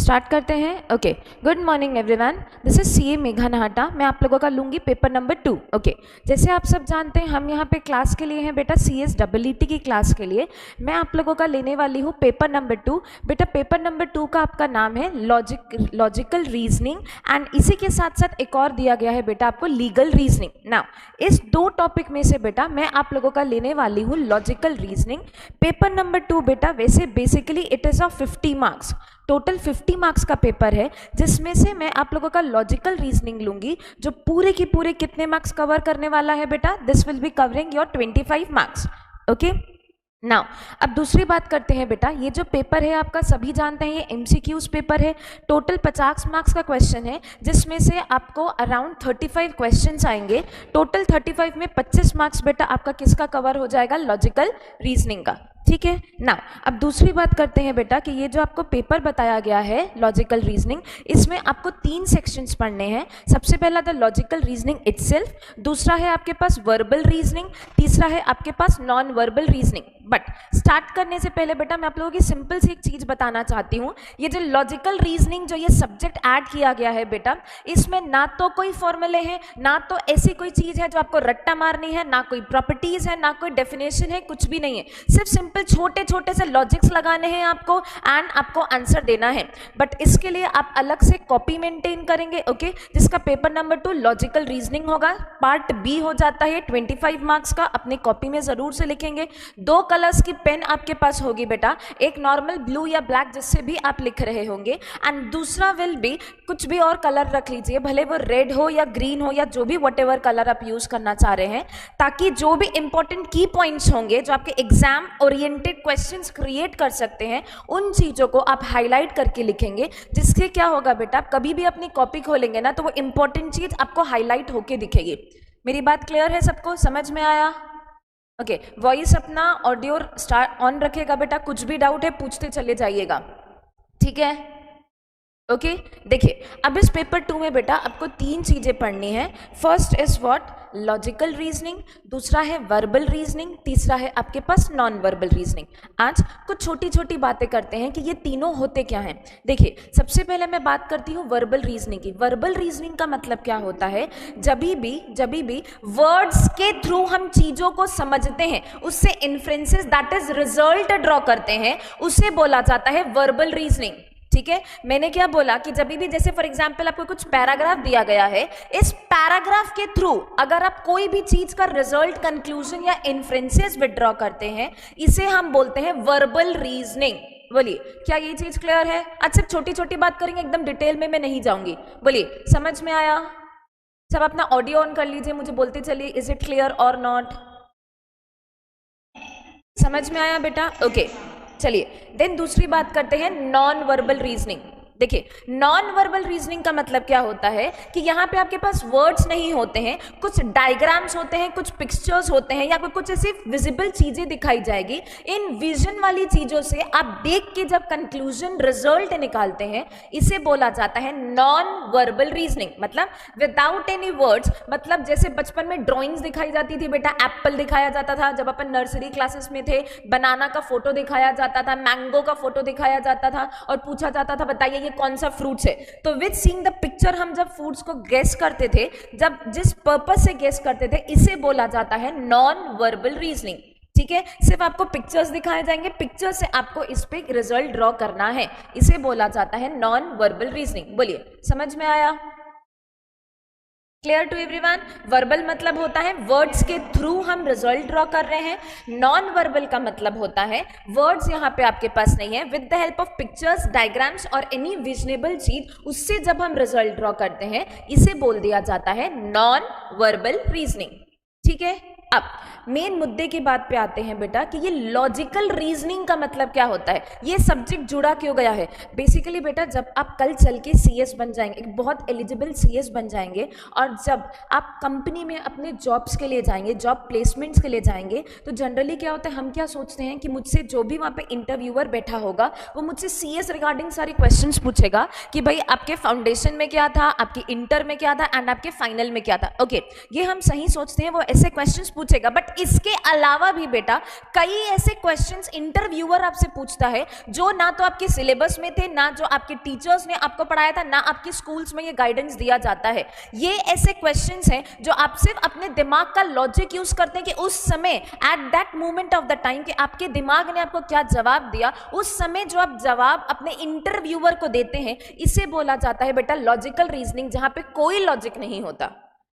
Start करते हैं। Okay, good morning everyone, this is CA Megha Nahata. मैं आप लोगों का लूंगी पेपर नंबर 2। ओके, जैसे आप सब जानते हैं हम यहाँ पे क्लास के लिए हैं बेटा CSEET की क्लास के लिए मैं आप लोगों का लेने वाली हूँ पेपर नंबर 2। बेटा पेपर नंबर 2 का आपका नाम है लॉजिकल रीजनिंग एंड इसी के साथ साथ एक और दिया गया है बेटा आपको लीगल रीजनिंग। नाउ इस दो टॉपिक में से बेटा मैं आप लोगों का लेने वाली हूँ लॉजिकल रीजनिंग पेपर नंबर 2। बेटा वैसे basically it is of 50 marks, total 50 marks का पेपर है, जिसमें से मैं आप लोगों का लॉजिकल रीजनिंग लूंगी जो पूरे की पूरे कितने मार्क्स कवर करने वाला है बेटा, this will be covering your 25 marks. Okay, now अब दूसरी बात करते हैं बेटा, ये जो पेपर है आपका सभी जानते हैं ये MCQs पेपर है, टोटल 50 मार्क्स का क्वेश्चन है जिसमें से आपको अराउंड 35 क्वेश्चंस आएंगे। टोटल 35 में 25 मार्क्स बेटा आपका किसका कवर हो जाएगा, लॉजिकल रीजनिंग का। ठीक है, नाउ अब दूसरी बात करते हैं बेटा कि ये जो आपको पेपर बताया गया है लॉजिकल रीजनिंग, इसमें आपको 3 सेक्शंस पढ़ने हैं। सबसे पहला द लॉजिकल रीजनिंग इटसेल्फ, दूसरा है आपके पास वर्बल रीजनिंग, तीसरा है आपके पास non verbal reasoning. But start करने से पहले बेटा मैं आप लोगों की सिंपल सी एक चीज बताना चाहती हूँ, ये जो लॉजिकल रीजनिंग जो ये सब्जेक्ट ऐड किया गया है बेटा, इसमें ना तो कोई फॉर्मूले हैं, ना तो ऐसी कोई चीज है जो आपको रट्टा मारनी है, ना कोई प्रॉपर्टीज है, ना कोई डेफिनेशन है, कुछ भी नहीं है। सिर्फ सिंपल छोटे छोटे से लॉजिक्स लगाने हैं आपको एंड आपको आंसर देना है। बट इसके लिए आप अलग से कॉपी मेंटेन करेंगे। ओके, जिसका पेपर नंबर 2 लॉजिकल रीजनिंग होगा, पार्ट बी हो जाता है 25 मार्क्स का, अपनी कॉपी में जरूर से लिखेंगे। 2 कलर्स की पेन आपके पास होगी बेटा, एक नॉर्मल ब्लू या ब्लैक जिससे भी आप लिख रहे होंगे एंड दूसरा विल बी कुछ भी और कलर रख लीजिए, भले वो रेड हो या ग्रीन हो या जो भी व्हाटएवर कलर आप यूज करना चाह रहे हैं, ताकि जो भी इंपॉर्टेंट की पॉइंट्स होंगे जो आपके एग्जाम ओरिएंटेड क्वेश्चंस क्रिएट कर सकते हैं उन चीजों को आप हाईलाइट करके लिखेंगे। जिससे क्या होगा बेटा, आप कभी भी अपनी कॉपी खोलेंगे ना तो वो इंपॉर्टेंट चीज आपको हाईलाइट होके दिखेगी। मेरी बात क्लियर है, सबको समझ में आया? ओके, वॉइस अपना ऑडियो स्टार्ट ऑन रखेगा बेटा, कुछ भी डाउट है पूछते चले जाइएगा, ठीक है? ओके, देखिए अब इस पेपर 2 में बेटा आपको 3 चीजें पढ़नी है। First is what, logical reasoning, दूसरा है वर्बल रीजनिंग, तीसरा है आपके पास नॉन वर्बल रीजनिंग। आज कुछ छोटी छोटी बातें करते हैं कि ये तीनों होते क्या हैं। देखिए सबसे पहले मैं बात करती हूँ वर्बल रीजनिंग की। वर्बल रीजनिंग का मतलब क्या होता है, जब भी वर्ड्स के थ्रू हम चीजों को समझते हैं, उससे inferences that is result draw करते हैं, उसे बोला जाता है वर्बल रीजनिंग। ठीक है, मैंने क्या बोला कि जब भी जैसे फॉर एग्जांपल आपको कुछ पैराग्राफ दिया गया है, इस पैराग्राफ के थ्रू अगर आप कोई भी चीज का रिजल्ट, कंक्लूजन या इन्फ्रेंसेस विड्रॉ करते हैं, इसे हम बोलते हैं वर्बल रीजनिंग। बोलिए क्या ये चीज क्लियर है? अच्छा छोटी छोटी बात करेंगे, एकदम डिटेल में मैं नहीं जाऊंगी। बोलिए समझ में आया? सब अपना ऑडियो ऑन कर लीजिए, मुझे बोलते चलिए इज इट क्लियर और नॉट। समझ में आया बेटा? ओके, चलिए देन दूसरी बात करते हैं नॉन वर्बल रीजनिंग। देखिए नॉन वर्बल रीजनिंग का मतलब क्या होता है कि यहाँ पे आपके पास वर्ड्स नहीं होते हैं, कुछ डायग्राम्स होते हैं, कुछ पिक्चर्स होते हैं, या कुछ ऐसी विजिबल चीजें दिखाई जाएगी। इन विजन वाली चीजों से आप देख के जब कंक्लूजन रिजल्ट निकालते हैं, इसे बोला जाता है नॉन वर्बल रीजनिंग। मतलब विदाउट एनी वर्ड्स, मतलब जैसे बचपन में ड्रॉइंग्स दिखाई जाती थी बेटा, एप्पल दिखाया जाता था जब अपन नर्सरी क्लासेस में थे, बनाना का फोटो दिखाया जाता था, मैंगो का फोटो दिखाया जाता था और पूछा जाता था बताइए कौन सा फ्रूट्स है। तो विद सीइंग द पिक्चर हम जब फ्रूट्स को गेस करते थे, जब जिस पर्पस से गेस करते थे, इसे बोला जाता है नॉन वर्बल रीजनिंग। ठीक है, सिर्फ आपको पिक्चर्स दिखाए जाएंगे, पिक्चर से आपको इस पे रिजल्ट ड्रॉ करना है, इसे बोला जाता है नॉन वर्बल रीजनिंग। बोलिए समझ में आया? Clear to everyone? वर्बल मतलब होता है वर्ड्स के थ्रू हम रिजल्ट ड्रॉ कर रहे हैं, नॉन वर्बल का मतलब होता है वर्ड्स यहाँ पे आपके पास नहीं है, with the help of pictures, diagrams और एनी विजनेबल चीज, उससे जब हम रिजल्ट ड्रॉ करते हैं, इसे बोल दिया जाता है नॉन वर्बल रीजनिंग। ठीक है, अब मेन मुद्दे की बात पे आते हैं बेटा कि ये लॉजिकल रीजनिंग का मतलब क्या होता है, ये सब्जेक्ट जुड़ा क्यों गया है। बेसिकली बेटा जब आप कल चल के CS बन जाएंगे, एक बहुत एलिजिबल CS बन जाएंगे, और जब आप कंपनी में अपने जॉब्स के लिए जाएंगे, जॉब प्लेसमेंट्स के लिए जाएंगे, तो जनरली क्या होता है, हम क्या सोचते हैं कि मुझसे जो भी वहाँ पे इंटरव्यूअर बैठा होगा वो मुझसे CS रिगार्डिंग सारे क्वेश्चंस पूछेगा कि भाई आपके फाउंडेशन में क्या था, आपके इंटर में क्या था एंड आपके फाइनल में क्या था। ओके, ये हम सही सोचते हैं, वो ऐसे क्वेश्चंस पूछेगा, बट इसके अलावा भी बेटा कई ऐसे क्वेश्चंस इंटरव्यूअर आपसे पूछता है जो ना तो आपके सिलेबस में थे, ना जो आपके टीचर्स ने आपको पढ़ाया था, ना आपके स्कूल्स में ये गाइडेंस दिया जाता है। ये ऐसे क्वेश्चंस हैं जो आप सिर्फ अपने दिमाग का लॉजिक यूज करते हैं कि उस समय at that moment of the time कि आपके दिमाग ने आपको क्या जवाब दिया, उस समय जो आप जवाब अपने इंटरव्यूअर को देते हैं, इसे बोला जाता है बेटा लॉजिकल रीजनिंग, जहां पे कोई लॉजिक नहीं होता।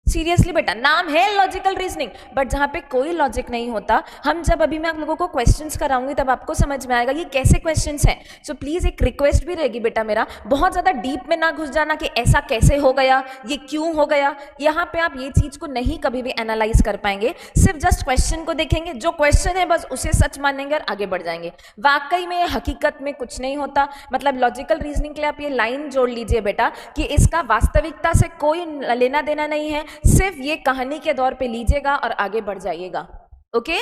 सीरियसली बेटा, नाम है लॉजिकल रीजनिंग, बट जहां पे कोई लॉजिक नहीं होता। हम जब अभी मैं आप लोगों को क्वेश्चंस कराऊंगी तब आपको समझ में आएगा ये कैसे क्वेश्चंस हैं। सो प्लीज एक रिक्वेस्ट भी रहेगी बेटा मेरा, बहुत ज्यादा डीप में ना घुस जाना कि ऐसा कैसे हो गया, ये क्यों हो गया। यहाँ पे आप ये चीज को नहीं कभी भी एनालाइज कर पाएंगे, सिर्फ जस्ट क्वेश्चन को देखेंगे, जो क्वेश्चन है बस उसे सच मानेंगे और आगे बढ़ जाएंगे। वाकई में हकीकत में कुछ नहीं होता। मतलब लॉजिकल रीजनिंग के लिए आप ये लाइन जोड़ लीजिए बेटा कि इसका वास्तविकता से कोई लेना देना नहीं है, सिर्फ ये कहानी के दौर पे लीजिएगा और आगे बढ़ जाइएगा। ओके,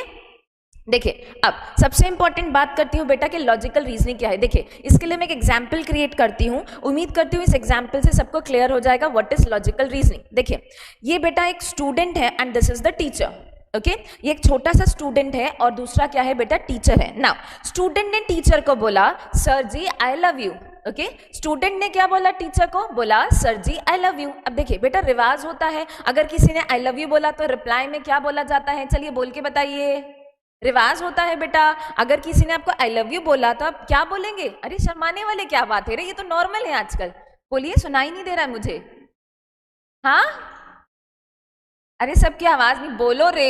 देखिए अब सबसे इंपॉर्टेंट बात करती हूँ बेटा कि लॉजिकल रीजनिंग क्या है। देखिए इसके लिए मैं एक एग्जांपल क्रिएट करती हूँ, उम्मीद करती हूँ इस एग्जांपल से सबको क्लियर हो जाएगा व्हाट इज लॉजिकल रीजनिंग। देखिए ये बेटा एक स्टूडेंट है and this is the teacher. Okay, ये एक छोटा सा स्टूडेंट है और दूसरा क्या है बेटा, टीचर है। नाउ स्टूडेंट ने टीचर को बोला sir ji I love you. Okay, student ने क्या बोला टीचर को, बोला sir ji I love you. अब देखिए बेटा रिवाज होता है, अगर किसी ने आई लव यू बोला तो रिप्लाई में क्या बोला जाता है, चलिए बोल के बताइए। रिवाज होता है बेटा, अगर किसी ने आपको आई लव यू बोला तो आप क्या बोलेंगे, अरे शर्माने वाले क्या बात है रे, ये तो नॉर्मल है आजकल। बोलिए, सुनाई नहीं दे रहा है मुझे। हाँ, अरे सबकी आवाज नहीं, बोलो रे।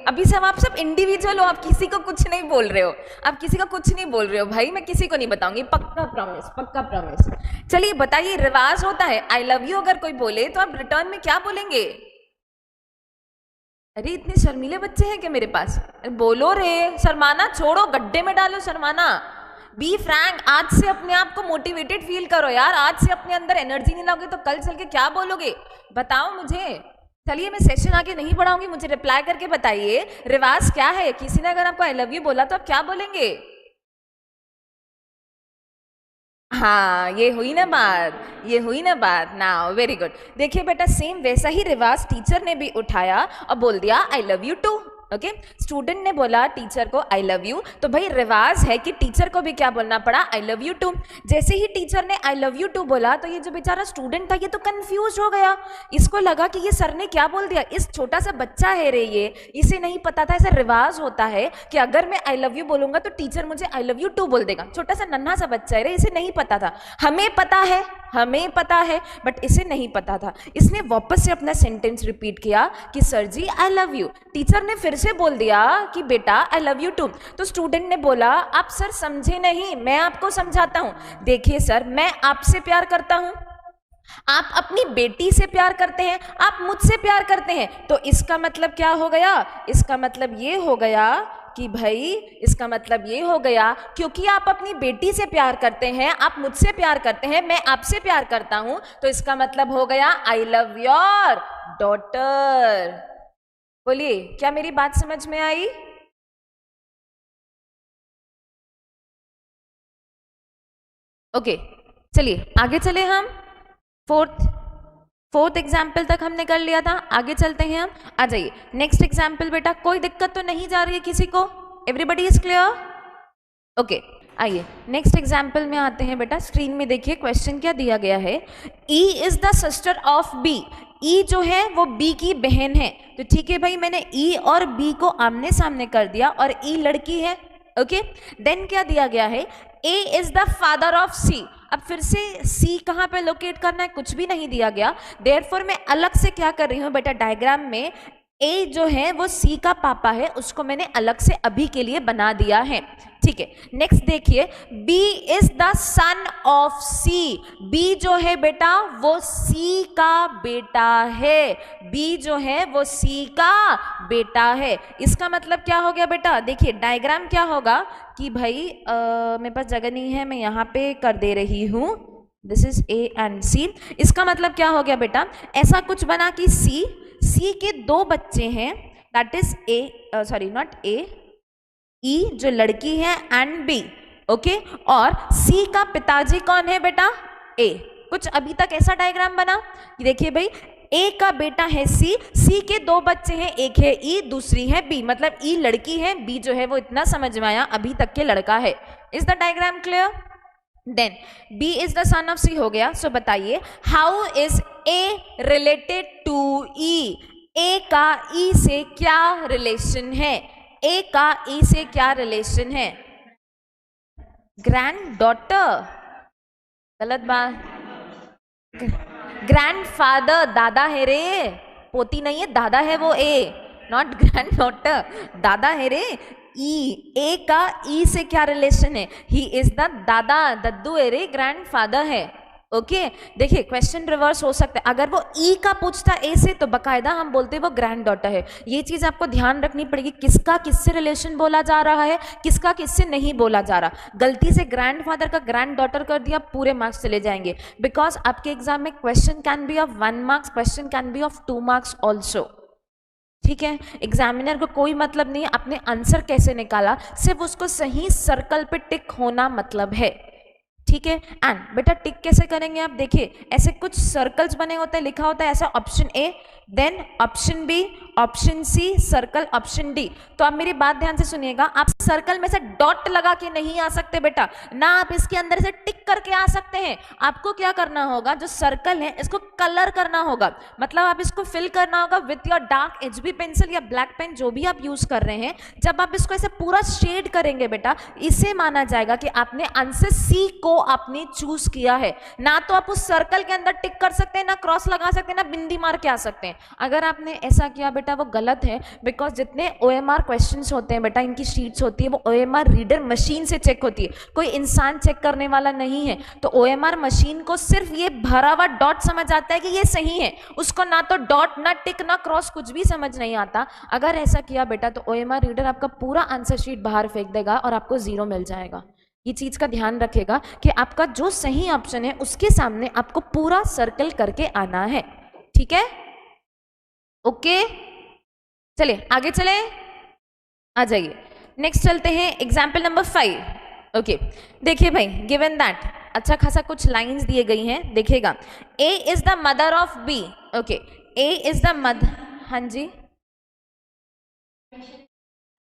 अभी सब आप सब इंडिविजुअल हो, आप किसी को कुछ नहीं बोल रहे हो, आप किसी को कुछ नहीं बोल रहे हो भाई, मैं किसी को नहीं बताऊंगी, पक्का प्रॉमिस, पक्का प्रॉमिस। चलिए बताइए, रिवाज होता है आई लव यू अगर कोई बोले तो आप रिटर्न में क्या बोलेंगे। अरे इतने शर्मीले बच्चे हैं क्या मेरे पास, अरे बोलो रे, शर्माना छोड़ो, गड्ढे में डालो शर्माना। बी फ्रैंक, आज से अपने आप को मोटिवेटेड फील करो यार, आज से अपने अंदर एनर्जी नहीं लाओगे तो कल चल के क्या बोलोगे, बताओ मुझे। चलिए मैं सेशन आगे नहीं पढ़ाऊंगी, मुझे रिप्लाई करके बताइए रिवाज क्या है। किसी ने अगर आपको आई लव यू बोला तो आप क्या बोलेंगे। हाँ, ये हुई ना बात, ये हुई ना बात। Now very good. देखिए बेटा सेम वैसा ही रिवाज टीचर ने भी उठाया और बोल दिया I love you too. Okay, student ने बोला टीचर को आई लव यू, तो भाई रिवाज है कि टीचर को भी क्या बोलना पड़ा, आई लव यू टू। जैसे ही टीचर ने आई लव यू टू बोला तो ये जो बेचारा स्टूडेंट था ये तो कंफ्यूज हो गया, इसको लगा कि ये सर ने क्या बोल दिया, इस छोटा सा बच्चा है रे ये, इसे नहीं पता था ऐसा रिवाज होता है कि अगर मैं आई लव यू बोलूंगा तो टीचर मुझे आई लव यू टू बोल देगा। छोटा सा नन्हा सा बच्चा है रे, इसे नहीं पता था। हमें पता है, हमें पता है, बट इसे नहीं पता था। इसने वापस से अपना सेंटेंस रिपीट किया कि sir ji I love you. Teacher ने फिर से बोल दिया कि बेटा आई लव यू टू। तो स्टूडेंट ने बोला आप सर समझे नहीं, मैं आपको समझाता हूं। देखिए सर, मैं आपसे प्यार करता हूं, आप अपनी बेटी से प्यार करते हैं, आप मुझसे प्यार करते हैं, तो इसका मतलब क्या हो गया, इसका मतलब ये हो गया कि भाई, इसका मतलब ये हो गया क्योंकि आप अपनी बेटी से प्यार करते हैं, आप मुझसे प्यार करते हैं, मैं आपसे प्यार करता हूं, तो इसका मतलब हो गया आई लव योर डॉटर। बोलिए, क्या मेरी बात समझ में आई। ओके, चलिए आगे चले हम। फोर्थ एग्जाम्पल तक हमने कर लिया था, आगे चलते हैं हम। आ जाइए नेक्स्ट एग्जाम्पल बेटा। कोई दिक्कत तो नहीं जा रही है किसी को, एवरीबडी इज क्लियर। ओके, आइए नेक्स्ट एग्जाम्पल में आते हैं बेटा। स्क्रीन में देखिए क्वेश्चन क्या दिया गया है, E is the sister of B. E जो है वो बी की बहन है, तो ठीक है भाई, मैंने ई और बी को आमने सामने कर दिया और ई लड़की है। ओके, देन क्या दिया गया है, A is the father of सी। अब फिर से सी कहाँ पे लोकेट करना है, कुछ भी नहीं दिया गया। देयरफॉर मैं अलग से क्या कर रही हूँ बेटा, डायग्राम में ए जो है वो सी का पापा है, उसको मैंने अलग से अभी के लिए बना दिया है। ठीक है, नेक्स्ट देखिए, B is the son of C. B जो है बेटा वो सी का बेटा है, बी जो है वो सी का बेटा है। इसका मतलब क्या हो गया बेटा, देखिए डायग्राम क्या होगा कि भाई मेरे पास जगह नहीं है, मैं यहाँ पे कर दे रही हूँ, दिस इज ए एंड सी। इसका मतलब क्या हो गया बेटा, ऐसा कुछ बना कि सी के दो बच्चे हैं, that is A, sorry not A, E जो लड़की है एंड बी। ओके, और सी का पिताजी कौन है बेटा, ए। कुछ अभी तक ऐसा डायग्राम बना कि देखिए भाई, ए का बेटा है सी, सी के दो बच्चे हैं, एक है ई दूसरी है बी, मतलब ई लड़की है, बी जो है वो इतना समझ में आया, अभी तक के लड़का है। Is the diagram clear? Then B is the son of C हो गया। सो बताइए how is A related to E, A का ई से क्या रिलेशन है, ए का ई से क्या रिलेशन है? ग्रैंड डॉटर, गलत बात, ग्रैंडफादर, दादा है रे, पोती नहीं है, दादा है वो, ए नॉट ग्रैंड डॉटर, दादा है रे। ई, ए का ई से क्या रिलेशन है? ही इज द दादा, दद्दू है रे, ग्रैंडफादर है। ओके देखिए क्वेश्चन रिवर्स हो सकता है, अगर वो ई का पूछता ए से तो बकायदा हम बोलते वो ग्रैंड डॉटर है। ये चीज आपको ध्यान रखनी पड़ेगी, किसका किससे रिलेशन बोला जा रहा है, किसका किससे नहीं बोला जा रहा। गलती से ग्रैंडफादर का ग्रैंड डॉटर कर दिया, पूरे मार्क्स चले जाएंगे, बिकॉज आपके एग्जाम में question can be of 1 marks, question can be of 2 marks also. ठीक है, एग्जामिनर को कोई मतलब नहीं आपने आंसर कैसे निकाला, सिर्फ उसको सही सर्कल पे टिक होना मतलब है। ठीक है, एंड बेटा टिक कैसे करेंगे आप देखिए, ऐसे कुछ सर्कल्स बने होते हैं, लिखा होता है ऐसा option A, then option B, option C, circle option D. तो आप मेरी बात ध्यान से सुनिएगा, आप सर्कल में से डॉट लगा के नहीं आ सकते बेटा, ना आप इसके अंदर से टिक करके आ सकते हैं। आपको क्या करना होगा, जो सर्कल है इसको कलर करना होगा, मतलब आप इसको फिल करना होगा with your dark HB pencil या ब्लैक पेन जो भी आप यूज कर रहे हैं। जब आप इसको ऐसे पूरा शेड करेंगे बेटा, इसे माना जाएगा कि आपने आंसर सी को आपने चूज किया है। ना तो आप उस सर्कल के अंदर टिक कर सकते हैं, ना क्रॉस लगा सकते हैं, ना बिंदी मार के आ सकते हैं। अगर आपने ऐसा किया बेटा वो गलत है, बिकॉज जितने OMR क्वेश्चंस होते हैं बेटा, इनकी शीट्स होती है वो OMR रीडर मशीन से चेक होती है, कोई इंसान चेक करने वाला नहीं है। तो OMR मशीन को सिर्फ ये भरा हुआ डॉट समझ आता है कि ये सही है, उसको ना तो डॉट, ना टिक, ना क्रॉस कुछ भी समझ नहीं आता। अगर ऐसा किया बेटा तो OMR रीडर आपका पूरा आंसर शीट बाहर फेंक देगा और आपको 0 मिल जाएगा। ये चीज का ध्यान रखेगा कि आपका जो सही ऑप्शन है उसके सामने आपको पूरा सर्कल करके आना है। ठीक है, ओके चलिए आगे चले, आ जाइए नेक्स्ट चलते हैं एग्जाम्पल नंबर 5। ओके देखिए भाई, गिवन दैट अच्छा खासा कुछ लाइंस दिए गई हैं, देखिएगा A is the mother of B. Okay A is the mother, हाँ जी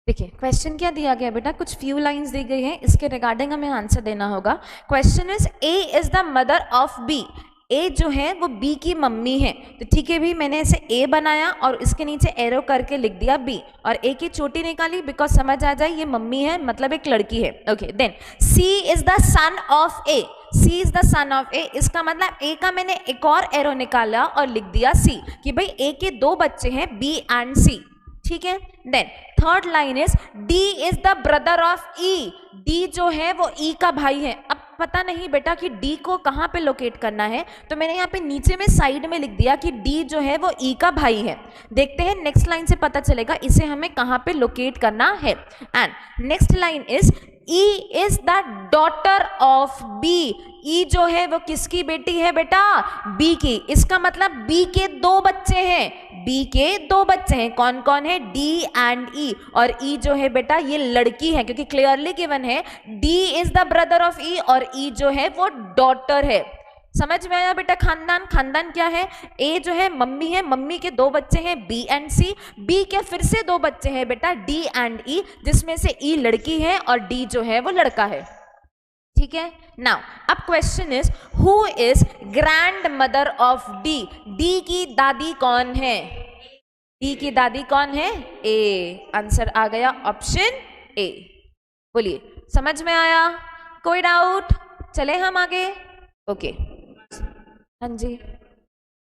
देखिए क्वेश्चन क्या दिया गया बेटा, कुछ फ्यू लाइंस दी गई हैं, इसके रिगार्डिंग हमें आंसर देना होगा। Question is A is the mother of B, A जो है वो बी की मम्मी है। तो ठीक है भी, मैंने इसे ए बनाया और इसके नीचे एरो करके लिख दिया बी, और ए की चोटी निकाली बिकॉज समझ आ जाए ये मम्मी है, मतलब एक लड़की है। Okay then C is the son of A, C is the son of A, इसका मतलब ए का मैंने एक और एरो निकाला और लिख दिया सी, कि भाई ए के 2 बच्चे हैं बी एंड सी। ठीक है, then third line is D is the brother of E, D जो है वो ई का भाई है। अब पता नहीं बेटा कि डी को कहाँ पे लोकेट करना है, तो मैंने यहाँ पे नीचे में साइड में लिख दिया कि डी जो है वो ई का भाई है। देखते हैं नेक्स्ट लाइन से पता चलेगा इसे हमें कहाँ पे लोकेट करना है। And next line is E is the daughter of B, E जो है वो किसकी बेटी है बेटा, बी की। इसका मतलब बी के 2 बच्चे हैं, बी के 2 बच्चे हैं, कौन कौन है, डी एंड ई, और ई जो है बेटा ये लड़की है, क्योंकि क्लियरली गिवन है D is the brother of E और ई जो है वो डॉटर है। समझ में आया बेटा? खानदान, खानदान क्या है, ए जो है मम्मी है, मम्मी के 2 बच्चे हैं बी एंड सी, बी के फिर से 2 बच्चे हैं बेटा डी एंड ई, जिसमें से ई लड़की है और डी जो है वो लड़का है। ठीक है, नाउ अब question is who is grand mother of D, D की दादी कौन है, डी की दादी कौन है, ए। आंसर आ गया ऑप्शन ए। बोलिए समझ में आया, कोई डाउट? चले हम आगे। ओके हाँ जी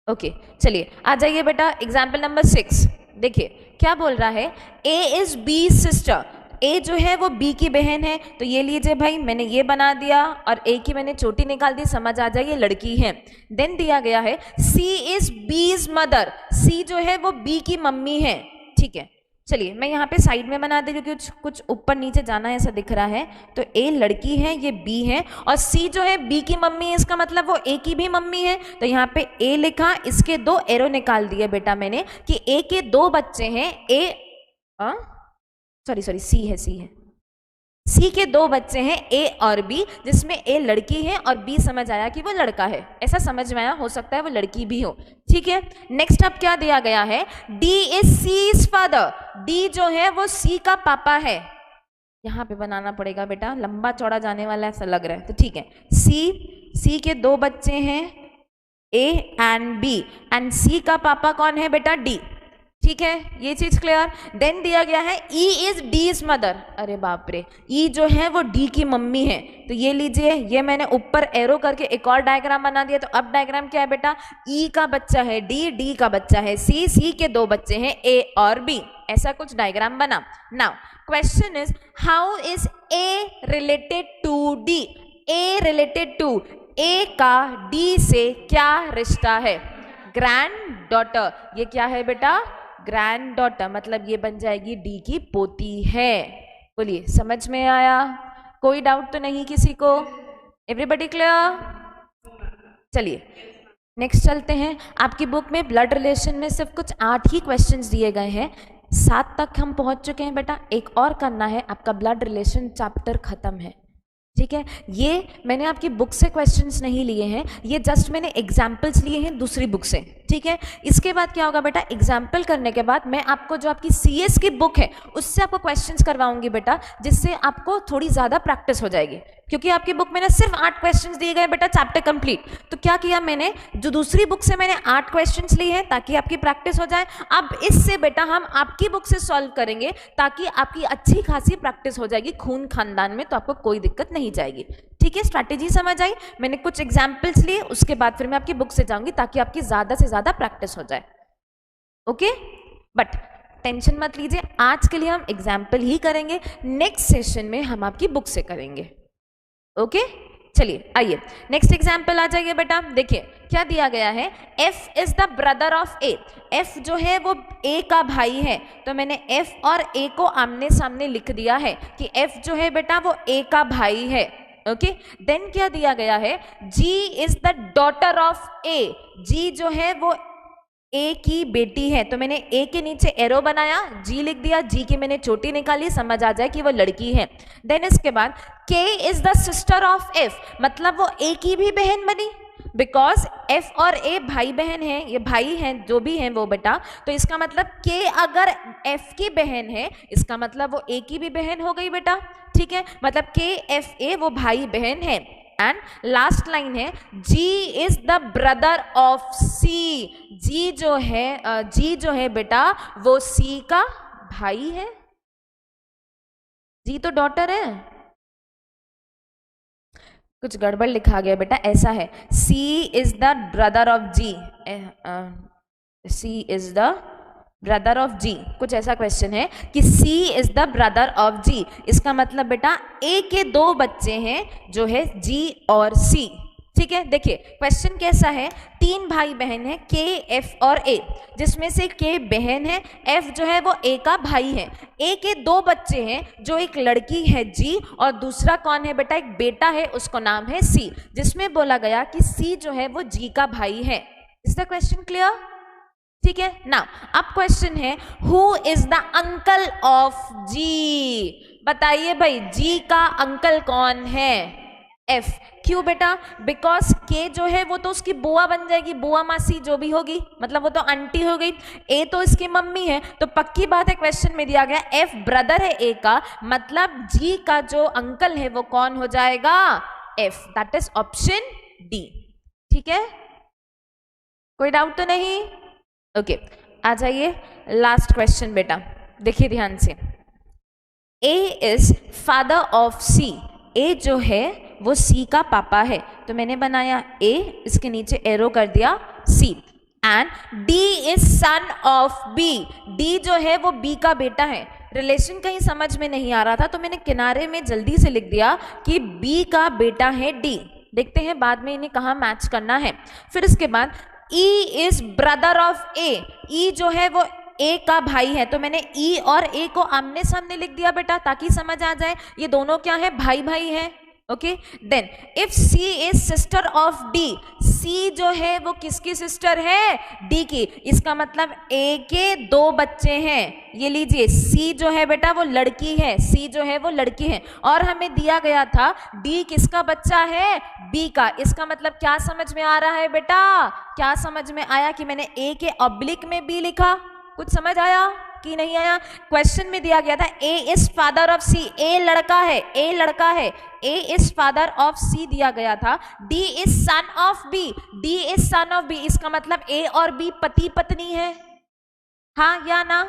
ओके चलिए आ जाइए बेटा एग्जाम्पल नंबर 6। देखिए क्या बोल रहा है, ए इज बी सिस्टर, ए जो है वो बी की बहन है। तो ये लीजिए भाई, मैंने ये बना दिया और ए की मैंने चोटी निकाल दी, समझ आ जाए ये लड़की है। देन दिया गया है सी इज बीज मदर, सी जो है वो बी की मम्मी है। ठीक है, चलिए मैं यहाँ पे साइड में बना दे क्योंकि कुछ ऊपर नीचे जाना है ऐसा दिख रहा है। तो ए लड़की है, ये बी है, और सी जो है बी की मम्मी है, इसका मतलब वो ए की भी मम्मी है। तो यहाँ पे ए लिखा, इसके 2 एरो निकाल दिए बेटा मैंने कि ए के 2 बच्चे हैं, ए सॉरी सी है सी के दो बच्चे हैं ए और बी, जिसमें ए लड़की है और बी समझ आया कि वो लड़का है, ऐसा समझ में आया, हो सकता है वो लड़की भी हो, ठीक है। नेक्स्ट अब क्या दिया गया है, D is C's father, D जो है वो सी का पापा है, यहाँ पे बनाना पड़ेगा बेटा, लंबा चौड़ा जाने वाला ऐसा लग रहा है, तो ठीक है। सी के दो बच्चे हैं ए एंड बी, एंड सी का पापा कौन है बेटा, डी, ठीक है, ये चीज क्लियर। देन दिया गया है E is D is mother, अरे बाप रे, ई जो है वो डी की मम्मी है, तो ये लीजिए, ये मैंने ऊपर एरो करके एक और डायग्राम बना दिया। तो अब डायग्राम क्या है बेटा, ई का बच्चा है डी, डी का बच्चा है सी, सी के दो बच्चे हैं ए और बी, ऐसा कुछ डायग्राम बना। Now question is how is A related to D, A related to, A का डी से क्या रिश्ता है, ग्रैंड डॉटर, ये क्या है बेटा, ग्रैंड डॉटर, मतलब ये बन जाएगी डी की पोती है। बोलिए समझ में आया, कोई डाउट तो नहीं किसी को, एवरीबॉडी क्लियर। चलिए नेक्स्ट चलते हैं। आपकी बुक में ब्लड रिलेशन में सिर्फ कुछ 8 ही क्वेश्चंस दिए गए हैं, 7 तक हम पहुंच चुके हैं बेटा, एक और करना है, आपका ब्लड रिलेशन चैप्टर खत्म है, ठीक है। ये मैंने आपकी बुक से क्वेश्चंस नहीं लिए हैं, ये जस्ट मैंने एग्जाम्पल्स लिए हैं दूसरी बुक से, ठीक है। इसके बाद क्या होगा बेटा, एग्जाम्पल करने के बाद मैं आपको जो आपकी सीएस की बुक है उससे आपको क्वेश्चंस करवाऊंगी बेटा, जिससे आपको थोड़ी ज़्यादा प्रैक्टिस हो जाएगी, क्योंकि आपकी बुक में ना सिर्फ 8 क्वेश्चंस दिए गए बेटा, चैप्टर कंप्लीट। तो क्या किया मैंने, जो दूसरी बुक से मैंने 8 क्वेश्चंस लिए हैं ताकि आपकी प्रैक्टिस हो जाए, अब इससे बेटा हम आपकी बुक से सॉल्व करेंगे ताकि आपकी अच्छी खासी प्रैक्टिस हो जाएगी खून खानदान में, तो आपको कोई दिक्कत नहीं जाएगी, ठीक है। स्ट्रैटेजी समझ आई, मैंने कुछ एग्जाम्पल्स लिए, उसके बाद फिर मैं आपकी बुक से जाऊंगी ताकि आपकी ज्यादा से ज्यादा प्रैक्टिस हो जाए, ओके। बट टेंशन मत लीजिए, आज के लिए हम एग्जाम्पल ही करेंगे, नेक्स्ट सेशन में हम आपकी बुक से करेंगे, ओके। चलिए आइए नेक्स्ट एग्जाम्पल आ जाइए बेटा, देखिए क्या दिया गया है, F is the brother of A, F जो है वो A का भाई है, तो मैंने F और A को आमने सामने लिख दिया है कि F जो है बेटा वो A का भाई है, ओके। देन क्या दिया गया है, G is the daughter of A, G जो है वो ए की बेटी है, तो मैंने ए के नीचे एरो बनाया, जी लिख दिया, जी की मैंने चोटी निकाली, समझ आ जाए कि वो लड़की है। देन इसके बाद के is the sister of F, मतलब वो ए की भी बहन बनी, बिकॉज एफ और ए भाई बहन है, ये भाई हैं जो भी हैं वो बेटा, तो इसका मतलब के अगर एफ की बहन है, इसका मतलब वो ए की भी बहन हो गई बेटा, ठीक है। मतलब के एफ ए वो भाई बहन है। एंड लास्ट लाइन है G is the brother of C, G जो है बेटा वो C का भाई है, G तो डॉटर है, कुछ गड़बड़ लिखा गया बेटा, ऐसा है C is the brother of G, C is the brother of G, कुछ ऐसा क्वेश्चन है कि C is the brother of G, इसका मतलब बेटा A के 2 बच्चे हैं जो है G और C, ठीक है। देखिए क्वेश्चन कैसा है, 3 भाई बहन है K, F और A, जिसमें से K बहन है, F जो है वो A का भाई है, A के 2 बच्चे हैं, जो एक लड़की है G और दूसरा कौन है बेटा, एक बेटा है, उसको नाम है C, जिसमें बोला गया कि C जो है वो G का भाई है। इज द क्वेश्चन क्लियर, ठीक है ना। अब क्वेश्चन है who is the uncle of G, बताइए भाई जी का अंकल कौन है, एफ, क्यों बेटा, बिकॉज के जो है वो तो उसकी बुआ बन जाएगी, बुआ मासी जो भी होगी, मतलब वो तो आंटी हो गई, ए तो इसकी मम्मी है, तो पक्की बात है क्वेश्चन में दिया गया एफ ब्रदर है ए का, मतलब जी का जो अंकल है वो कौन हो जाएगा, F, that is option D, ठीक है। कोई डाउट तो नहीं, ओके आ जाइए लास्ट क्वेश्चन बेटा, देखिए ध्यान से, ए इज फादर ऑफ सी, ए जो है वो सी का पापा है, तो मैंने बनाया ए, इसके नीचे एरो कर दिया C, and D is son of B, D जो है वो बी का बेटा है, रिलेशन कहीं समझ में नहीं आ रहा था तो मैंने किनारे में जल्दी से लिख दिया कि बी का बेटा है डी, देखते हैं बाद में इन्हें कहाँ मैच करना है। फिर इसके बाद E is brother of A, E जो है वो A का भाई है, तो मैंने E और A को आमने सामने लिख दिया बेटा ताकि समझ आ जाए, ये दोनों क्या है, भाई भाई है, okay. Then if C is sister of D, C जो है वो किसकी सिस्टर है? डी की। इसका मतलब ए के 2 बच्चे हैं। ये लीजिए, सी जो है बेटा वो लड़की है, सी जो है वो लड़की है, और हमें दिया गया था डी किसका बच्चा है? बी का। इसका मतलब क्या समझ में आ रहा है बेटा? क्या समझ में आया कि मैंने ए के ऑब्लिक में बी लिखा? कुछ समझ आया कि नहीं आया? क्वेश्चन में दिया गया था A is father of C, A लड़का है, ए लड़का है, A is father of C दिया गया था। D is son of B, D is son of B, इसका मतलब ए और बी पति पत्नी है, हाँ या ना?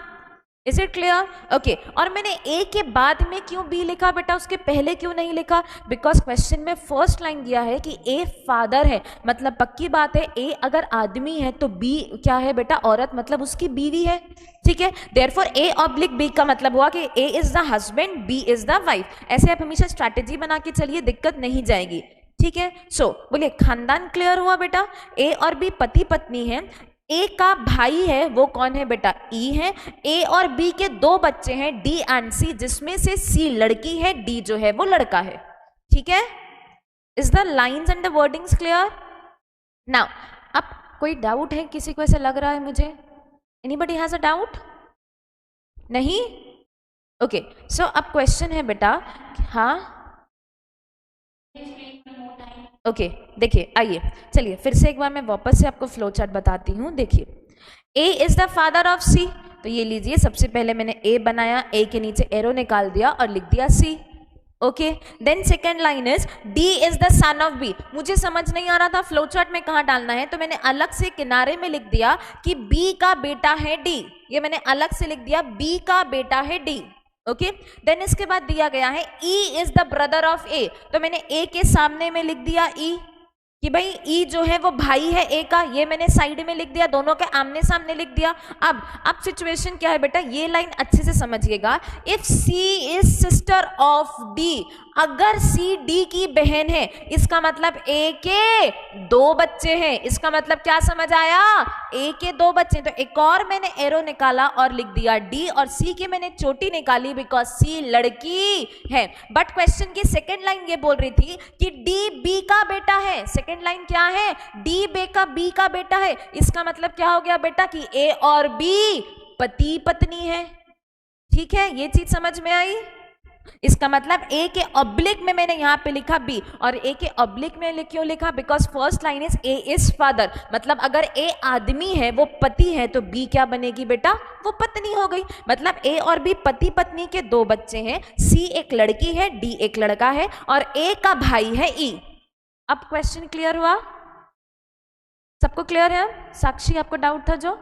Is it clear? ओके। और मैंने ए के बाद में क्यों बी लिखा बेटा, उसके पहले क्यों नहीं लिखा? बिकॉज क्वेश्चन में फर्स्ट लाइन दिया है कि ए फादर है, मतलब पक्की बात है ए अगर आदमी है तो बी क्या है बेटा? औरत, मतलब उसकी बीवी है, ठीक है। देयरफॉर ए ऑब्लिक बी का मतलब हुआ कि A is the husband, B is the wife. ऐसे आप हमेशा स्ट्रैटेजी बना के चलिए, दिक्कत नहीं जाएगी, ठीक है। सो बोलिए खानदान क्लियर हुआ बेटा? ए और बी पति पत्नी है, ए का भाई है वो कौन है बेटा? ई है। ए और बी के 2 बच्चे हैं डी एंड सी, जिसमें से सी लड़की है, डी जो है वो लड़का है, ठीक है। Is the lines and the wordings clear? Now अब कोई डाउट है? किसी को ऐसा लग रहा है मुझे? Anybody has a doubt? नहीं? ओके। सो अब क्वेश्चन है बेटा, हाँ ओके देखिए, आइए चलिए फिर से एक बार मैं वापस से आपको फ्लो चार्ट बताती हूँ। देखिए, ए इज द फादर ऑफ सी, तो ये लीजिए सबसे पहले मैंने ए बनाया, ए के नीचे एरो निकाल दिया और लिख दिया C, okay. Then second line is D is the son of B. मुझे समझ नहीं आ रहा था फ्लो चार्ट में कहाँ डालना है, तो मैंने अलग से किनारे में लिख दिया कि बी का बेटा है डी, ये मैंने अलग से लिख दिया बी का बेटा है डी, ओके। देन इसके बाद दिया गया है E is the brother of A, तो मैंने ए के सामने में लिख दिया ई कि भाई ई जो है वो भाई है ए का, ये मैंने साइड में लिख दिया, दोनों के आमने सामने लिख दिया। अब सिचुएशन क्या है बेटा, ये लाइन अच्छे से समझिएगा। If C is sister of D, अगर सी डी की बहन है, इसका मतलब ए के 2 बच्चे हैं, इसका मतलब क्या समझ आया? ए के 2 बच्चे। तो एक और मैंने एरो निकाला और लिख दिया डी, और सी की मैंने चोटी निकाली बिकॉज सी लड़की है। बट क्वेश्चन की सेकेंड लाइन ये बोल रही थी कि डी बी का बेटा है। सेकेंड लाइन क्या है? डी बी का बेटा है। इसका मतलब क्या हो गया बेटा कि ए और बी पति पत्नी है, ठीक है। ये चीज समझ में आई? इसका मतलब ए के ऑब्लिक में मैंने यहां पे लिखा बी, और ए के ऑब्लिक में क्यों लिखा? Because first line is A is father, मतलब अगर ए आदमी है वो पति है तो बी क्या बनेगी बेटा? वो पत्नी हो गई। मतलब ए और बी पति पत्नी के 2 बच्चे हैं, सी एक लड़की है, डी एक लड़का है, और ए का भाई है ई। अब क्वेश्चन क्लियर हुआ? सबको क्लियर है? साक्षी आपको डाउट था जो,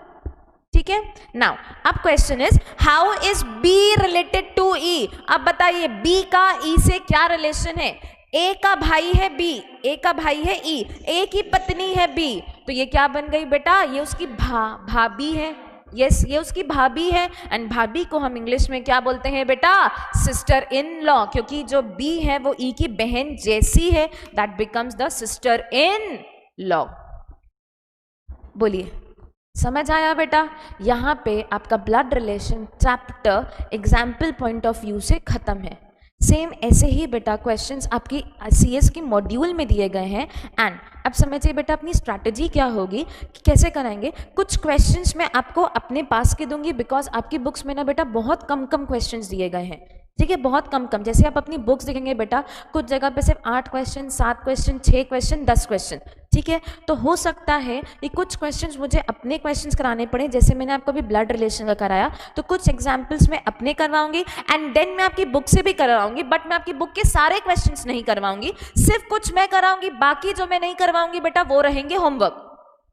ठीक है। नाउ अब question is how is B related to E. अब बताइए बी का ई से क्या रिलेशन है? ए का भाई है बी, ए का भाई है ई, ए की पत्नी है बी, तो ये क्या बन गई बेटा? ये उसकी भाभी है। यस, ये उसकी भाभी है, एंड भाभी को हम इंग्लिश में क्या बोलते हैं बेटा? सिस्टर इन लॉ, क्योंकि जो बी है वो ई की बहन जैसी है, that becomes the sister in law. बोलिए समझ आया बेटा? यहाँ पे आपका blood relation chapter example point of view से खत्म है। सेम ऐसे ही बेटा क्वेश्चंस आपकी सीएस की मॉड्यूल में दिए गए हैं, एंड अब समझिए बेटा अपनी स्ट्रैटेजी क्या होगी कि कैसे कराएंगे। कुछ क्वेश्चंस मैं आपको अपने पास के दूंगी, बिकॉज आपकी बुक्स में ना बेटा बहुत कम क्वेश्चंस दिए गए हैं, ठीक है, बहुत कम। जैसे आप अपनी बुक्स देखेंगे बेटा, कुछ जगह पे सिर्फ 8 क्वेश्चन, 7 क्वेश्चन, 6 क्वेश्चन, 10 क्वेश्चन, ठीक है। तो हो सकता है कि कुछ क्वेश्चंस मुझे अपने क्वेश्चंस कराने पड़े, जैसे मैंने आपको भी ब्लड रिलेशन का कराया, तो कुछ एग्जांपल्स मैं अपने करवाऊंगी, एंड देन मैं आपकी बुक से भी करवाऊंगी, बट मैं आपकी बुक के सारे क्वेश्चंस नहीं करवाऊंगी, सिर्फ कुछ मैं कराऊंगी, बाकी जो मैं नहीं करवाऊंगी बेटा वो रहेंगे होमवर्क,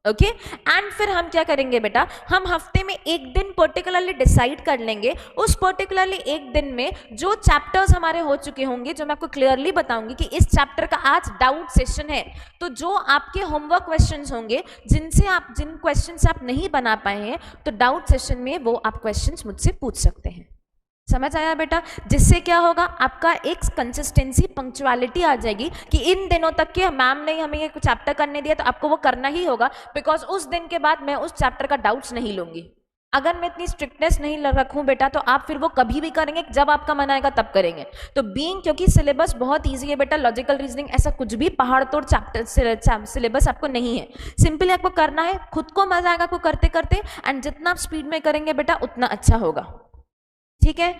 ओके। एंड फिर हम क्या करेंगे बेटा, हम हफ्ते में एक दिन पर्टिकुलरली डिसाइड कर लेंगे, उस पर्टिकुलरली एक दिन में जो चैप्टर्स हमारे हो चुके होंगे, जो मैं आपको क्लियरली बताऊंगी कि इस चैप्टर का आज डाउट सेशन है, तो जो आपके होमवर्क क्वेश्चंस होंगे, जिन क्वेश्चन से आप नहीं बना पाए हैं, तो डाउट सेशन में वो आप क्वेश्चंस मुझसे पूछ सकते हैं। समझ आया बेटा? जिससे क्या होगा, आपका एक कंसिस्टेंसी, पंक्चुअलिटी आ जाएगी कि इन दिनों तक के मैम ने हमें ये चैप्टर करने दिया तो आपको वो करना ही होगा, बिकॉज उस दिन के बाद मैं उस चैप्टर का डाउट्स नहीं लूंगी। अगर मैं इतनी स्ट्रिक्टनेस नहीं रखूं बेटा तो आप फिर वो कभी भी करेंगे जब आपका मन आएगा तब करेंगे। तो बीइंग, क्योंकि सिलेबस बहुत इजी है बेटा, लॉजिकल रीजनिंग ऐसा कुछ भी पहाड़ तोड़ चैप्टर सिलेबस आपको नहीं है। सिंपली आपको करना है, खुद को मजा आएगा आपको करते करते, एंड जितना आप स्पीड में करेंगे बेटा उतना अच्छा होगा। ठीक है।